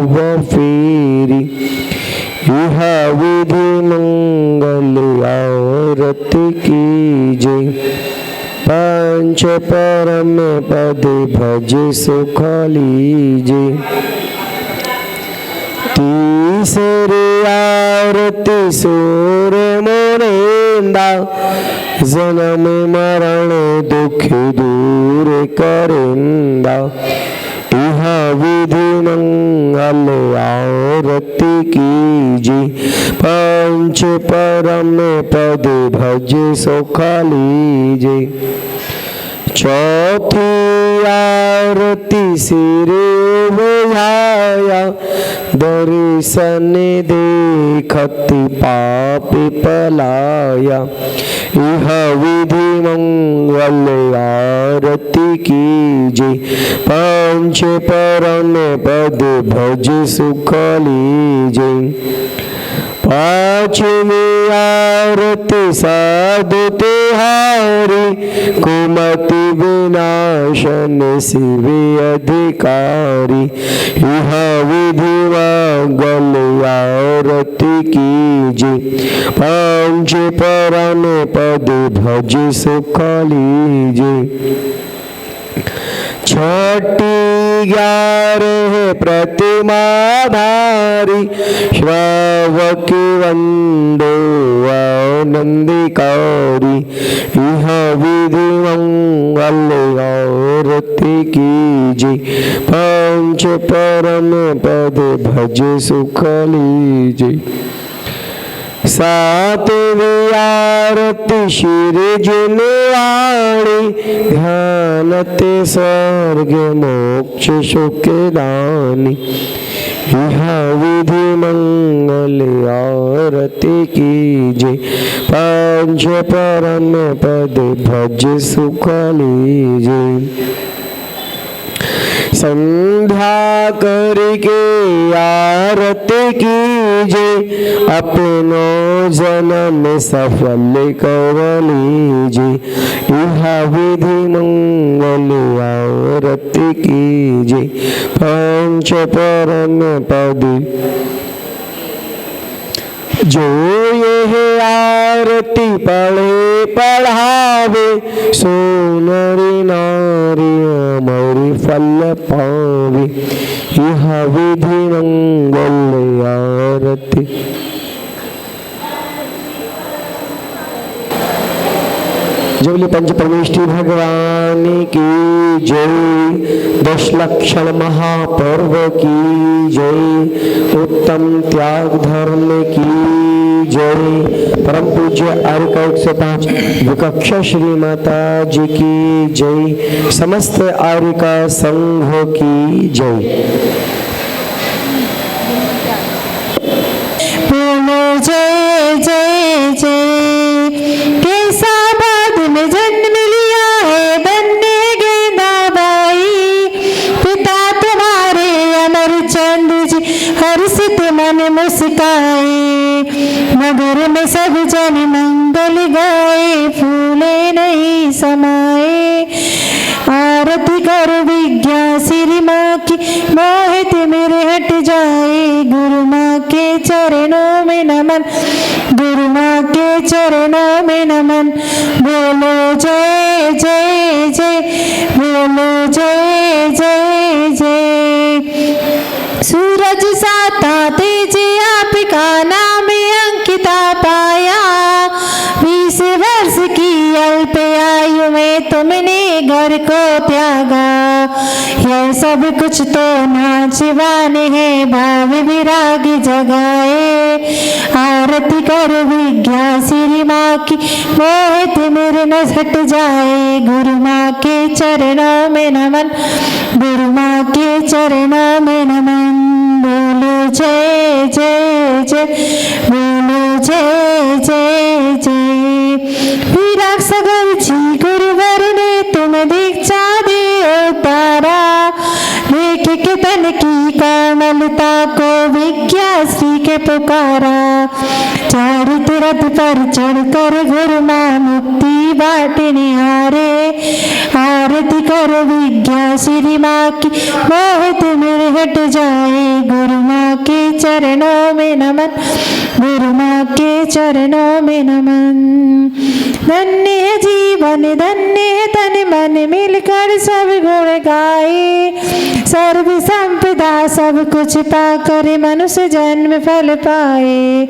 फेरी यह विधि मंगल आरती कीजे पंच परम पद भज सुख लीजे। तीसरी आरती सूर्य मोरेंदा जन्म मरण दुख दूर करेंदा यह विधि मंगल आरती कीजे पंच परम पद भज सुख लीजे। चौथी आरती सिर बुझाया दर्शन देखत पाप पलाया यह विधि मंगल आरती कीजे पंच परम पद भज सुख लीजे। पांचवी आरती साधु तिहारी कुमति विनाशन शिव अधिकारी यह विधि मंगल आरती कीजे पंच परम पद भज सुख लीजे। छठी 11 प्रतिमा धारी श्रावक वंदो आनंदकारी यह विधि मंगल आरती कीजे पंच परम पद भज सुख लीजे। सातवीं आरती शिर जिनवाणी ध्यानते स्वर्ग मोक्ष सुख दानी यह विधि मंगल आरती कीजे पंच परम पद भज सुख लीजे। संध्या करके आरती कीजे अपनो जन्म सफल कर लीजे यह विधि मंगल आरती कीजे पंच परम पद। जो यह आरती पढ़े पढ़ावे सो नरी नारी अमर फल पावे यह विधि मंगल आरती। जबली पंच परमेष्ठी भगवान की जय। 10 लक्षण महापर्व की जय। उत्तम त्याग धर्म की जय। परम पूज्य आर्य 105 विकक्ष श्री माता जी की जय। समस्त आर्य का संघ की जय। बोलो जय जय जय। कैसा बाद में जन्म लिया है बनने गेंदाबाई पिता तुम्हारे अमर चंद जी हर्षित मन मुस्काए नगर में सब जन मंगल गाए फूले नहीं समाए। आरती कर विज्ञा श्री माँ की मोहित मेरे हट जाए गुरु माँ के चरणों में नमन गुरु माँ के चरणों में नमन। बोलो जय जय जय बोलो जय जय जय। सूरज साता तेज आपका नाम अंकिता पाया 20 वर्ष की अल्प आयु में तुमने घर को त्यागा यह सब कुछ तो नाचवान है भाव विराग जगाए। आरती कर विज्ञा श्री माँ की मोहित मेरे न हट जाए गुरु माँ के चरणों में नमन गुरु माँ के चरणों में नमन। बोलो जय जय जय बोलो जय जय जय। विराग सगर जी गुरुवर ने तुम दीक्षा दे उतारा लेख के तन की कामलता को विज्ञा श्री के पुकारा चारित रथ पर चढ़कर गुरु माँ मुक्ति बाटने हारे। आरती करो विज्ञा श्री माँ की, मोहित मेरे हट जाए। गुरु माँ के चरणों में नमन, गुरु माँ के चरणों में नमन। धन्य है जीवन, धन्य है तन मन, मिलकर सब गुण गाए। सर्व संपदा सब कुछ पाकर मनुष्य जन्म फल पाए।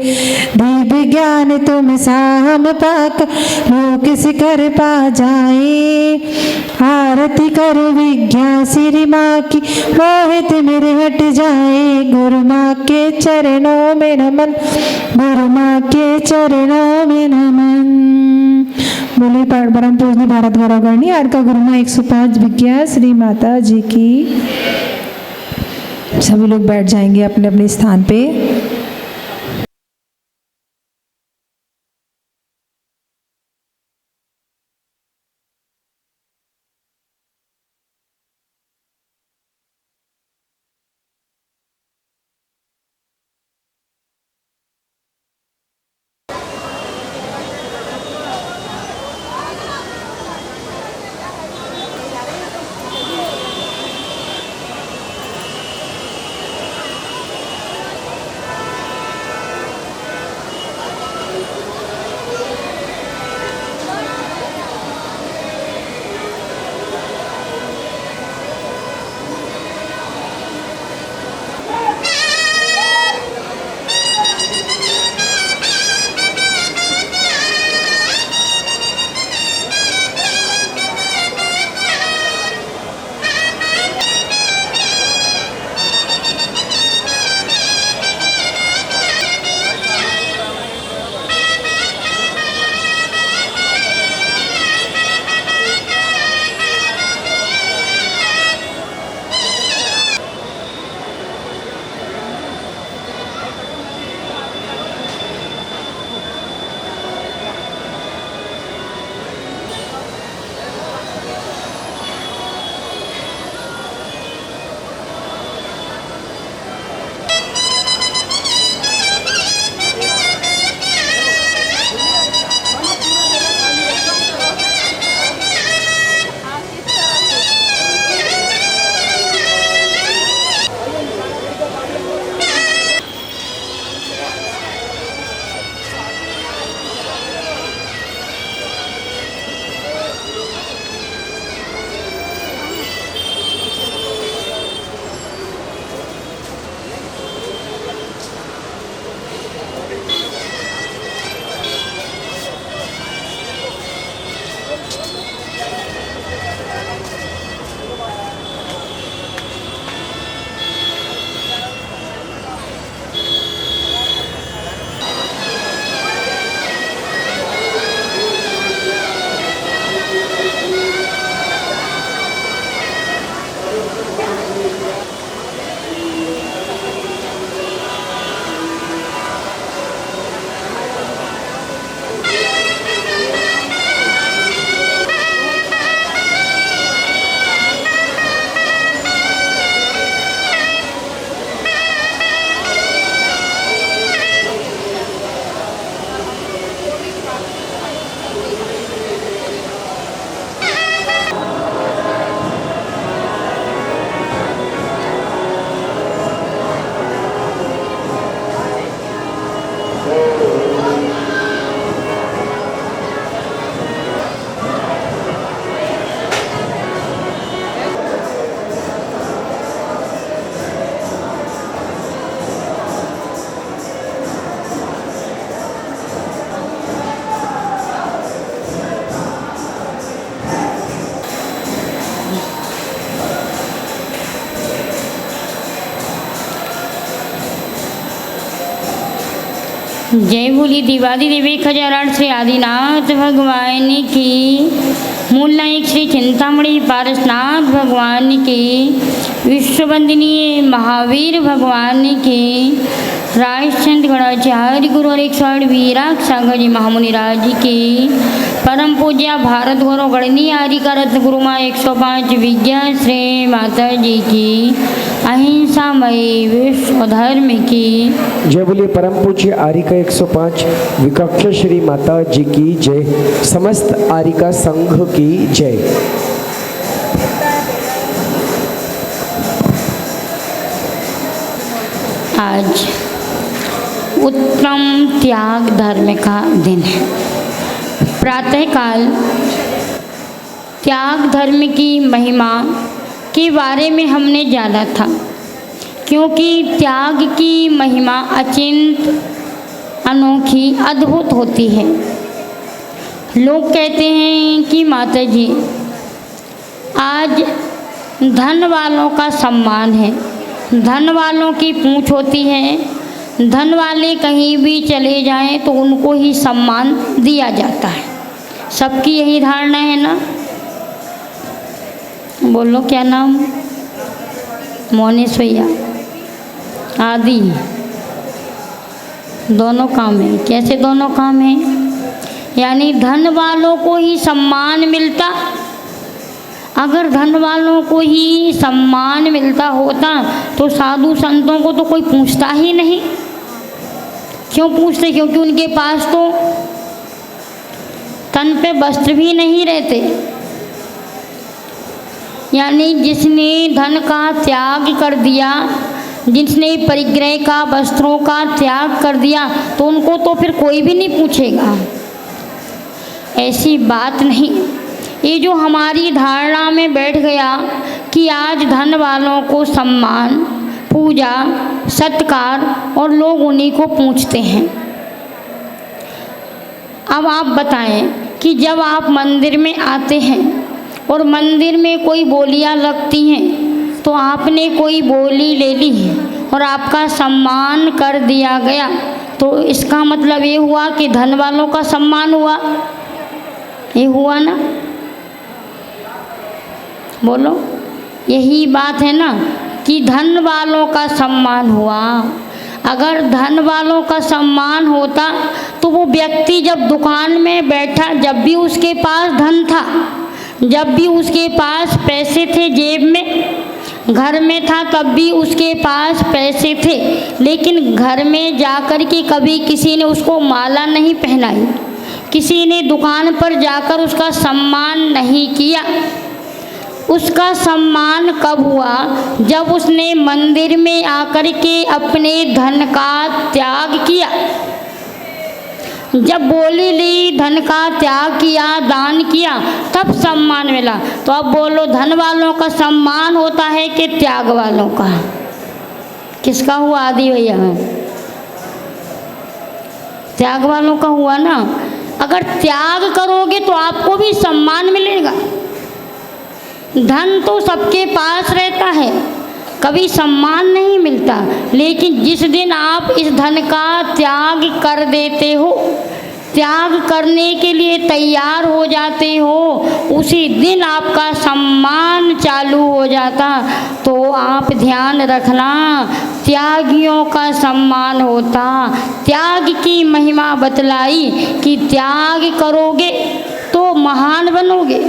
दिव्य ज्ञान तुम साम पाकर लोक शिखर पा जाए। आरती करो विज्ञा श्री माँ की, मोहित मेरे हट जाए। गुरु माँ के चरणों में नमन, गुरु माँ के चरणों में नमन। बोले परम पूजनीय भारत गौरवगणी आर का गुरु माँ 105 विज्ञा श्री माता जी की। सभी लोग बैठ जाएंगे अपने अपने स्थान पे। जय बोली दिवादी देवी खजाराट श्री आदिनाथ भगवान की। मूल नायक श्री चिंतामणि पारसनाथ भगवान की। विश्ववंदनीय महावीर भगवान की। राजचंद गणाचार्य गुरु और 108 वीराग सागर जी महामुनि राज जी की परम पूज्य भारत गौरव गणनीय आदि का रत्न गुरु माँ 105 विज्ञा श्री माता जी की अहिंसामयी विश्व धर्म की जय बोलिए परम पूज्य आरिका 105 विकक्ष श्री माता जी की जय। समस्त आरिका संघ की जय। आज उत्तम त्याग धर्म का दिन है। प्रातःकाल त्याग धर्म की महिमा के बारे में हमने जाना था, क्योंकि त्याग की महिमा अचिंत अनोखी अद्भुत होती है। लोग कहते हैं कि माता जी आज धन वालों का सम्मान है, धन वालों की पूंछ होती है, धन वाले कहीं भी चले जाएं तो उनको ही सम्मान दिया जाता है। सबकी यही धारणा है ना? बोलो क्या नाम? मोनेश भैया आदि दोनों काम है। कैसे दोनों काम है? यानी धन वालों को ही सम्मान मिलता। अगर धन वालों को ही सम्मान मिलता होता तो साधु संतों को तो कोई पूछता ही नहीं। क्यों पूछते? क्योंकि उनके पास तो तन पे वस्त्र भी नहीं रहते। यानी जिसने धन का त्याग कर दिया, जिसने परिग्रह का वस्त्रों का त्याग कर दिया, तो उनको तो फिर कोई भी नहीं पूछेगा। ऐसी बात नहीं। ये जो हमारी धारणा में बैठ गया कि आज धन वालों को सम्मान, पूजा, सत्कार और लोग उन्हीं को पूछते हैं। अब आप बताएं कि जब आप मंदिर में आते हैं और मंदिर में कोई बोलियां लगती हैं तो आपने कोई बोली ले ली और आपका सम्मान कर दिया गया, तो इसका मतलब ये हुआ कि धन वालों का सम्मान हुआ। ये हुआ ना? बोलो, यही बात है ना कि धन वालों का सम्मान हुआ। अगर धन वालों का सम्मान होता तो वो व्यक्ति जब दुकान में बैठा, जब भी उसके पास धन था, जब भी उसके पास पैसे थे जेब में, घर में था तब भी उसके पास पैसे थे, लेकिन घर में जाकर के कभी किसी ने उसको माला नहीं पहनाई, किसी ने दुकान पर जाकर उसका सम्मान नहीं किया। उसका सम्मान कब हुआ? जब उसने मंदिर में आकर के अपने धन का त्याग किया। जब बोली ली, धन का त्याग किया, दान किया, तब सम्मान मिला। तो अब बोलो, धन वालों का सम्मान होता है कि त्याग वालों का? किसका हुआ आदि भैया? त्याग वालों का हुआ ना। अगर त्याग करोगे तो आपको भी सम्मान मिलेगा। धन तो सबके पास रहता है, कभी सम्मान नहीं मिलता, लेकिन जिस दिन आप इस धन का त्याग कर देते हो, त्याग करने के लिए तैयार हो जाते हो, उसी दिन आपका सम्मान चालू हो जाता। तो आप ध्यान रखना, त्यागियों का सम्मान होता। त्याग की महिमा बतलाई कि त्याग करोगे तो महान बनोगे,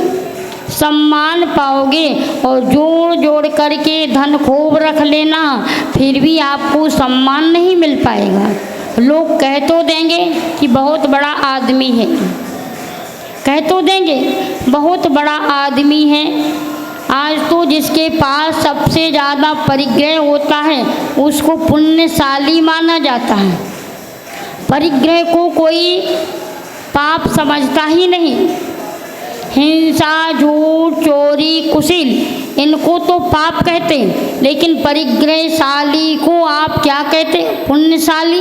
सम्मान पाओगे, और जोड़ जोड़ करके धन खूब रख लेना, फिर भी आपको सम्मान नहीं मिल पाएगा। लोग कह तो देंगे कि बहुत बड़ा आदमी है, कह तो देंगे बहुत बड़ा आदमी है। आज तो जिसके पास सबसे ज़्यादा परिग्रह होता है उसको पुण्यशाली माना जाता है। परिग्रह को कोई पाप समझता ही नहीं। हिंसा, झूठ, चोरी, कुशील, इनको तो पाप कहते हैं, लेकिन परिग्रहशाली को आप क्या कहते? पुण्यशाली।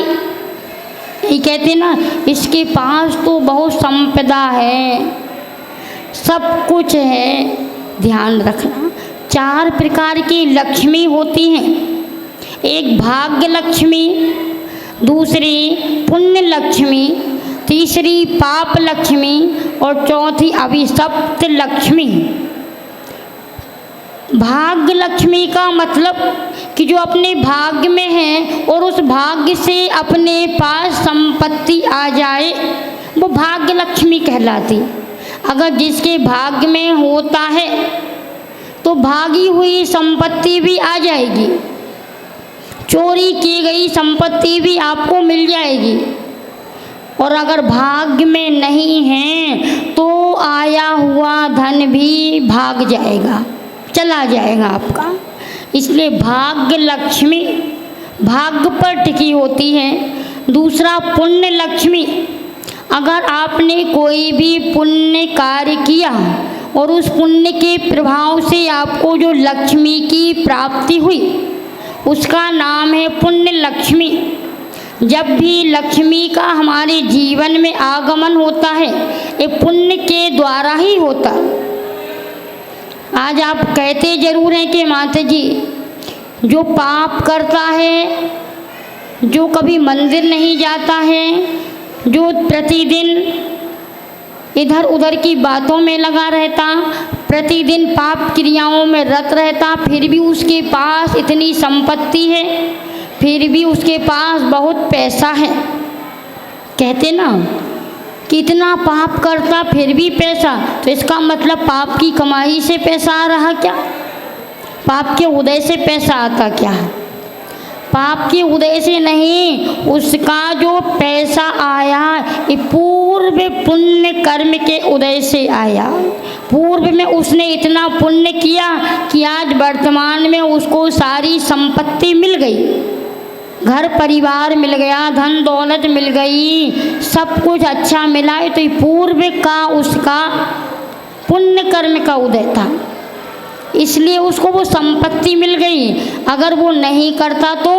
ये कहते ना, इसके पास तो बहुत संपदा है, सब कुछ है। ध्यान रखना, 4 प्रकार की लक्ष्मी होती हैं। एक भाग्य लक्ष्मी, दूसरी पुण्य लक्ष्मी, तीसरी पाप लक्ष्मी और चौथी अभिशप्त लक्ष्मी। भाग्य लक्ष्मी का मतलब कि जो अपने भाग्य में है और उस भाग्य से अपने पास संपत्ति आ जाए, वो भाग्य लक्ष्मी कहलाती। अगर जिसके भाग्य में होता है तो भागी हुई संपत्ति भी आ जाएगी, चोरी की गई संपत्ति भी आपको मिल जाएगी। और अगर भाग्य में नहीं है तो आया हुआ धन भी भाग जाएगा, चला जाएगा आपका। इसलिए भाग्य लक्ष्मी भाग्य पर टिकी होती है। दूसरा पुण्य लक्ष्मी, अगर आपने कोई भी पुण्य कार्य किया और उस पुण्य के प्रभाव से आपको जो लक्ष्मी की प्राप्ति हुई, उसका नाम है पुण्य लक्ष्मी। जब भी लक्ष्मी का हमारे जीवन में आगमन होता है, ये पुण्य के द्वारा ही होता। आज आप कहते ज़रूर हैं कि माता जी, जो पाप करता है, जो कभी मंदिर नहीं जाता है, जो प्रतिदिन इधर उधर की बातों में लगा रहता, प्रतिदिन पाप क्रियाओं में रत रहता, फिर भी उसके पास इतनी संपत्ति है, फिर भी उसके पास बहुत पैसा है। कहते ना कि इतना पाप करता फिर भी पैसा, तो इसका मतलब पाप की कमाई से पैसा आ रहा क्या? पाप के उदय से पैसा आता क्या? पाप के उदय से नहीं, उसका जो पैसा आया ये पूर्व पुण्य कर्म के उदय से आया। पूर्व में उसने इतना पुण्य किया कि आज वर्तमान में उसको सारी संपत्ति मिल गई, घर परिवार मिल गया, धन दौलत मिल गई, सब कुछ अच्छा मिला है। तो ये पूर्व का उसका पुण्य कर्म का उदय था, इसलिए उसको वो संपत्ति मिल गई। अगर वो नहीं करता तो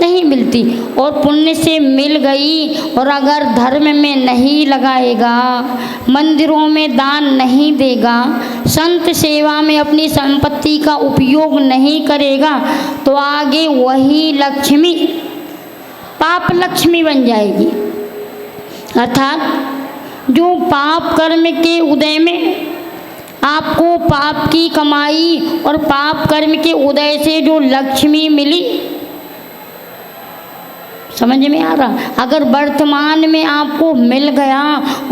नहीं मिलती, और पुण्य से मिल गई। और अगर धर्म में नहीं लगाएगा, मंदिरों में दान नहीं देगा, संत सेवा में अपनी संपत्ति का उपयोग नहीं करेगा, तो आगे वही लक्ष्मी पाप लक्ष्मी बन जाएगी। अर्थात जो पाप कर्म के उदय में आपको पाप की कमाई और पाप कर्म के उदय से जो लक्ष्मी मिली, समझ में आ रहा? अगर वर्तमान में आपको मिल गया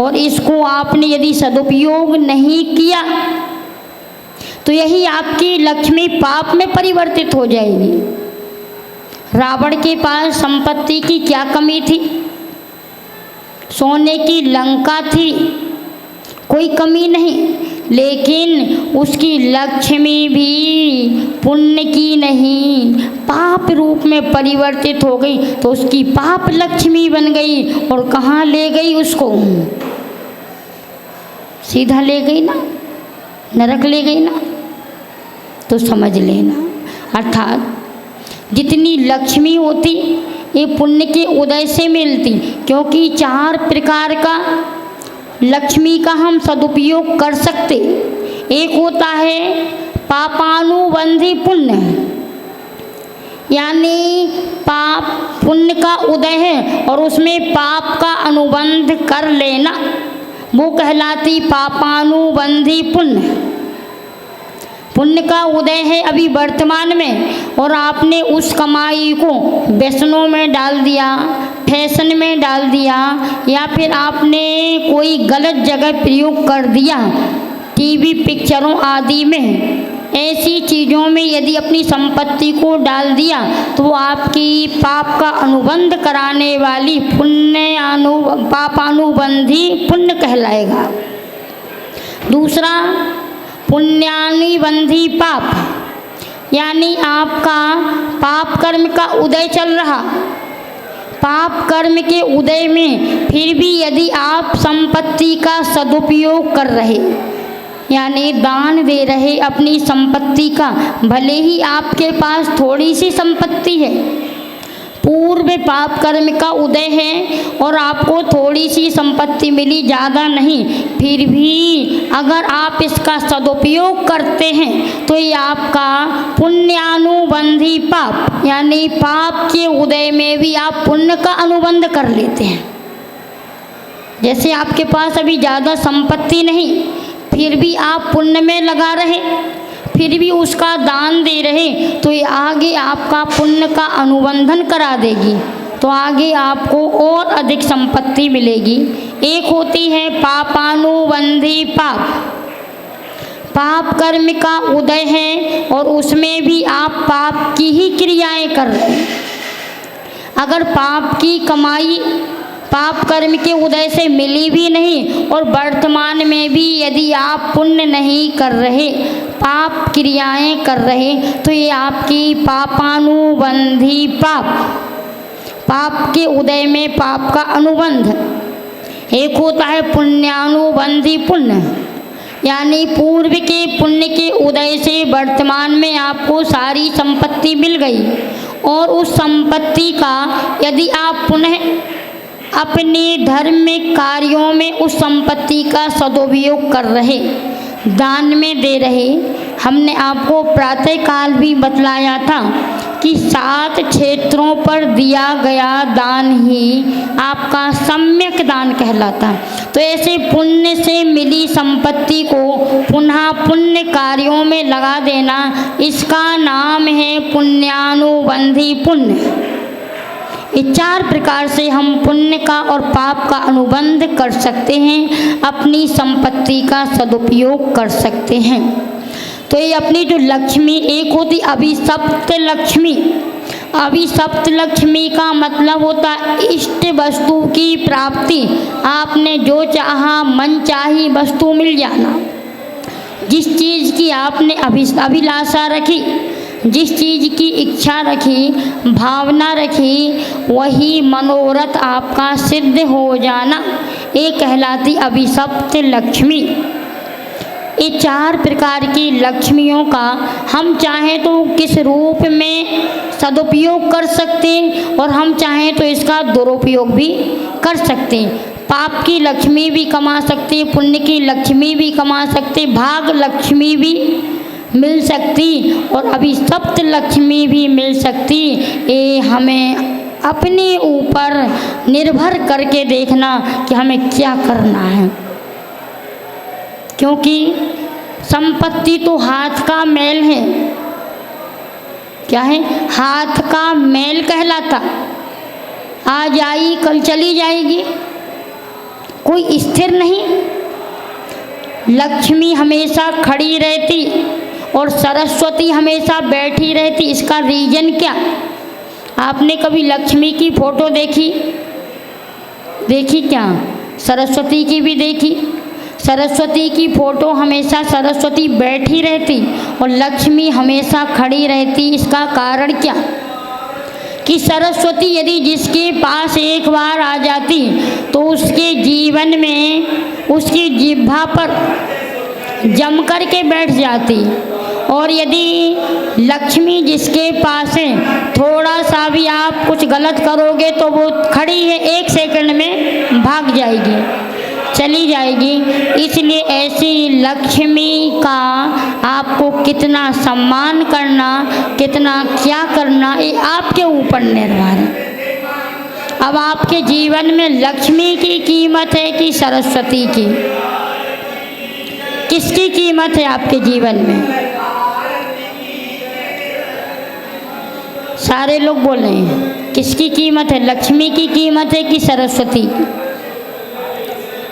और इसको आपने यदि सदुपयोग नहीं किया, तो यही आपकी लक्ष्मी पाप में परिवर्तित हो जाएगी। रावण के पास संपत्ति की क्या कमी थी? सोने की लंका थी, कोई कमी नहीं, लेकिन उसकी लक्ष्मी भी पुण्य की नहीं, पाप रूप में परिवर्तित हो गई। तो उसकी पाप लक्ष्मी बन गई, और कहाँ ले गई उसको? सीधा ले गई ना, नरक ले गई ना। तो समझ लेना, अर्थात जितनी लक्ष्मी होती ये पुण्य के उदय से मिलती, क्योंकि 4 प्रकार का लक्ष्मी का हम सदुपयोग कर सकते। एक होता है पापानुबंधी पुण्य, यानी पाप पुण्य का उदय है और उसमें पाप का अनुबंध कर लेना, वो कहलाती पापानुबंधी पुण्य। पुण्य का उदय है अभी वर्तमान में, और आपने उस कमाई को व्यसनों में डाल दिया, फैशन में डाल दिया, या फिर आपने कोई गलत जगह प्रयोग कर दिया, टीवी पिक्चरों आदि में, ऐसी चीज़ों में यदि अपनी संपत्ति को डाल दिया, तो वो आपकी पाप का अनुबंध कराने वाली पापानुबंधी पुण्य कहलाएगा। दूसरा पुण्यानुबंधी पाप, यानी आपका पाप कर्म का उदय चल रहा, पाप कर्म के उदय में फिर भी यदि आप संपत्ति का सदुपयोग कर रहे, यानी दान दे रहे अपनी संपत्ति का, भले ही आपके पास थोड़ी सी संपत्ति है, पूर्व पाप कर्म का उदय है और आपको थोड़ी सी संपत्ति मिली, ज़्यादा नहीं, फिर भी अगर आप इसका सदुपयोग करते हैं तो ये आपका पुण्यानुबंधी पाप, यानी पाप के उदय में भी आप पुण्य का अनुबंध कर लेते हैं। जैसे आपके पास अभी ज़्यादा संपत्ति नहीं, फिर भी आप पुण्य में लगा रहे, फिर भी उसका दान दे रहे तो ये आगे आपका पुण्य का अनुबंधन करा देगी, तो आगे आपको और अधिक संपत्ति मिलेगी। एक होती है पापानुबंधी पाप, पाप कर्म का उदय है और उसमें भी आप पाप की ही क्रियाएं कर रहे हैं। अगर पाप की कमाई पाप कर्म के उदय से मिली भी नहीं और वर्तमान में भी यदि आप पुण्य नहीं कर रहे, पाप क्रियाएं कर रहे, तो ये आपकी पापानुबंधी पाप के उदय में पाप का अनुबंध। एक होता है पुण्यानुबंधी पुण्य, यानी पूर्व के पुण्य के उदय से वर्तमान में आपको सारी संपत्ति मिल गई और उस संपत्ति का यदि आप पुनः अपने धार्मिक कार्यों में उस संपत्ति का सदुपयोग कर रहे, दान में दे रहे। हमने आपको प्रातःकाल भी बतलाया था कि 7 क्षेत्रों पर दिया गया दान ही आपका सम्यक दान कहलाता। तो ऐसे पुण्य से मिली संपत्ति को पुनः पुण्य कार्यों में लगा देना, इसका नाम है पुण्यानुबंधी पुण्य। ये 4 प्रकार से हम पुण्य का और पाप का अनुबंध कर सकते हैं, अपनी संपत्ति का सदुपयोग कर सकते हैं। तो ये अपनी जो लक्ष्मी, एक होती अभिशप्त लक्ष्मी। अभिशप्त लक्ष्मी का मतलब होता इष्ट वस्तु की प्राप्ति, आपने जो चाहा मन चाही वस्तु मिल जाना। जिस चीज़ की आपने अभिलाषा रखी, जिस चीज़ की इच्छा रखी, भावना रखी, वही मनोरथ आपका सिद्ध हो जाना, ये कहलाती अभिशप्त लक्ष्मी। ये 4 प्रकार की लक्ष्मियों का हम चाहें तो किस रूप में सदुपयोग कर सकते और हम चाहें तो इसका दुरुपयोग भी कर सकते। पाप की लक्ष्मी भी कमा सकते, पुण्य की लक्ष्मी भी कमा सकते, भाग लक्ष्मी भी मिल सकती और अभिशप्त लक्ष्मी भी मिल सकती। ये हमें अपने ऊपर निर्भर करके देखना कि हमें क्या करना है, क्योंकि संपत्ति तो हाथ का मैल है। क्या है? हाथ का मैल कहलाता। आज आई कल चली जाएगी, कोई स्थिर नहीं। लक्ष्मी हमेशा खड़ी रहती और सरस्वती हमेशा बैठी रहती। इसका रीजन क्या? आपने कभी लक्ष्मी की फोटो देखी? देखी क्या? सरस्वती की भी देखी। सरस्वती की फोटो हमेशा सरस्वती बैठी रहती और लक्ष्मी हमेशा खड़ी रहती। इसका कारण क्या? कि सरस्वती यदि जिसके पास एक बार आ जाती तो उसके जीवन में उसकी जिह्वा पर जम कर के बैठ जाती, और यदि लक्ष्मी जिसके पास है, थोड़ा सा भी आप कुछ गलत करोगे तो वो खड़ी है, 1 सेकंड में भाग जाएगी, चली जाएगी। इसलिए ऐसी लक्ष्मी का आपको कितना सम्मान करना, कितना क्या करना, ये आपके ऊपर निर्भर है। अब आपके जीवन में लक्ष्मी की कीमत है कि सरस्वती की? किसकी कीमत है आपके जीवन में? सारे लोग बोल रहे हैं किसकी कीमत है? लक्ष्मी की कीमत है कि सरस्वती की?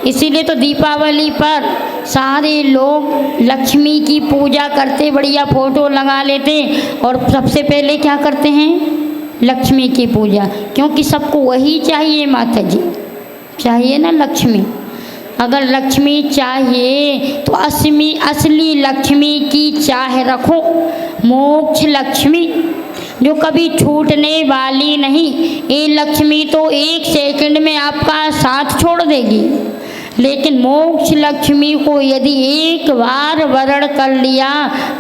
इसीलिए तो दीपावली पर सारे लोग लक्ष्मी की पूजा करते, बढ़िया फोटो लगा लेते और सबसे पहले क्या करते हैं? लक्ष्मी की पूजा। क्योंकि सबको वही चाहिए माता जी, चाहिए ना लक्ष्मी। अगर लक्ष्मी चाहिए तो असली लक्ष्मी की चाह रखो, मोक्ष लक्ष्मी जो कभी छूटने वाली नहीं। ये लक्ष्मी तो 1 सेकंड में आपका साथ छोड़ देगी, लेकिन मोक्ष लक्ष्मी को यदि एक बार वरण कर लिया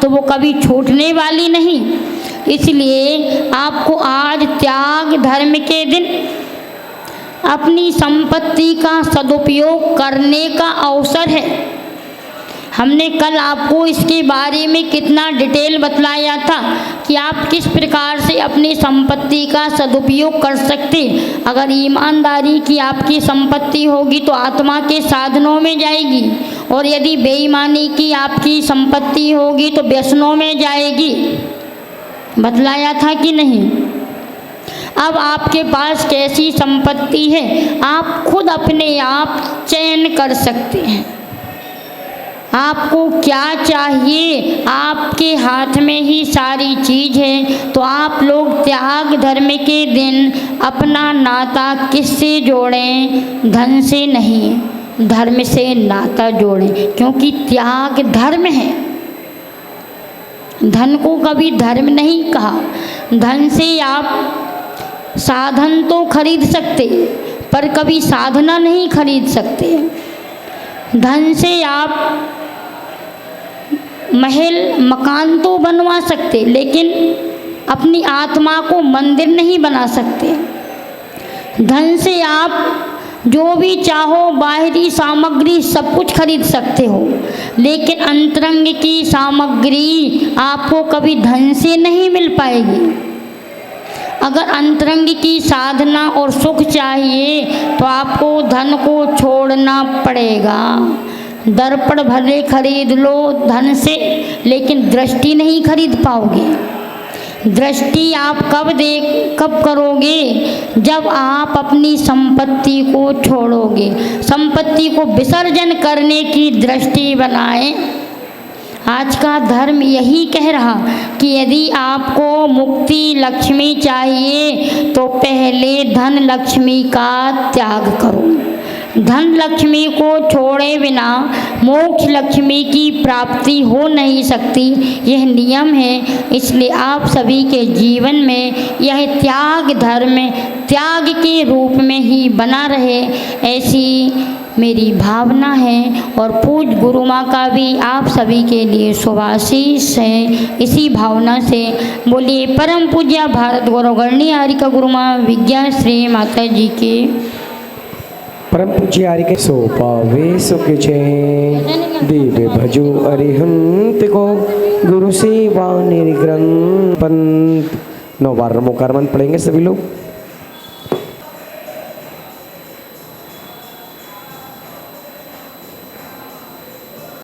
तो वो कभी छूटने वाली नहीं। इसलिए आपको आज त्याग धर्म के दिन अपनी संपत्ति का सदुपयोग करने का अवसर है। हमने कल आपको इसके बारे में कितना डिटेल बतलाया था कि आप किस प्रकार से अपनी संपत्ति का सदुपयोग कर सकते। अगर ईमानदारी की आपकी संपत्ति होगी तो आत्मा के साधनों में जाएगी और यदि बेईमानी की आपकी संपत्ति होगी तो व्यसनों में जाएगी। बतलाया था कि नहीं? अब आपके पास कैसी संपत्ति है आप खुद अपने आप चयन कर सकते हैं। आपको क्या चाहिए आपके हाथ में ही सारी चीज़ है। तो आप लोग त्याग धर्म के दिन अपना नाता किससे जोड़ें? धन से नहीं, धर्म से नाता जोड़ें, क्योंकि त्याग धर्म है। धन को कभी धर्म नहीं कहा। धन से आप साधन तो खरीद सकते पर कभी साधना नहीं खरीद सकते। धन से आप महल मकान तो बनवा सकते लेकिन अपनी आत्मा को मंदिर नहीं बना सकते। धन से आप जो भी चाहो बाहरी सामग्री सब कुछ खरीद सकते हो, लेकिन अंतरंग की सामग्री आपको कभी धन से नहीं मिल पाएगी। अगर अंतरंग की साधना और सुख चाहिए तो आपको धन को छोड़ना पड़ेगा। दर्पण भले खरीद लो धन से, लेकिन दृष्टि नहीं खरीद पाओगे। दृष्टि आप कब करोगे? जब आप अपनी संपत्ति को छोड़ोगे, संपत्ति को विसर्जन करने की दृष्टि बनाएं। आज का धर्म यही कह रहा कि यदि आपको मुक्ति लक्ष्मी चाहिए तो पहले धन लक्ष्मी का त्याग करो। धन लक्ष्मी को छोड़े बिना मोक्ष लक्ष्मी की प्राप्ति हो नहीं सकती, यह नियम है। इसलिए आप सभी के जीवन में यह त्याग धर्म त्याग के रूप में ही बना रहे, ऐसी मेरी भावना है। और पूज्य गुरु माँ का भी आप सभी के लिए शुभाशीष है। इसी भावना से बोलिए परम पूज्य भारत गौरवगणनीय आर्यिका गुरु माँ विज्ञा श्री माता जी के परम पूज्य आर्यिका सो पावे सुख जय दिव्य भजो अरिहंत को गुरु सेवा निर्ग्रंथ पंथ। 9 बार नमो कार मंत्र पढ़ेंगे सभी लोग।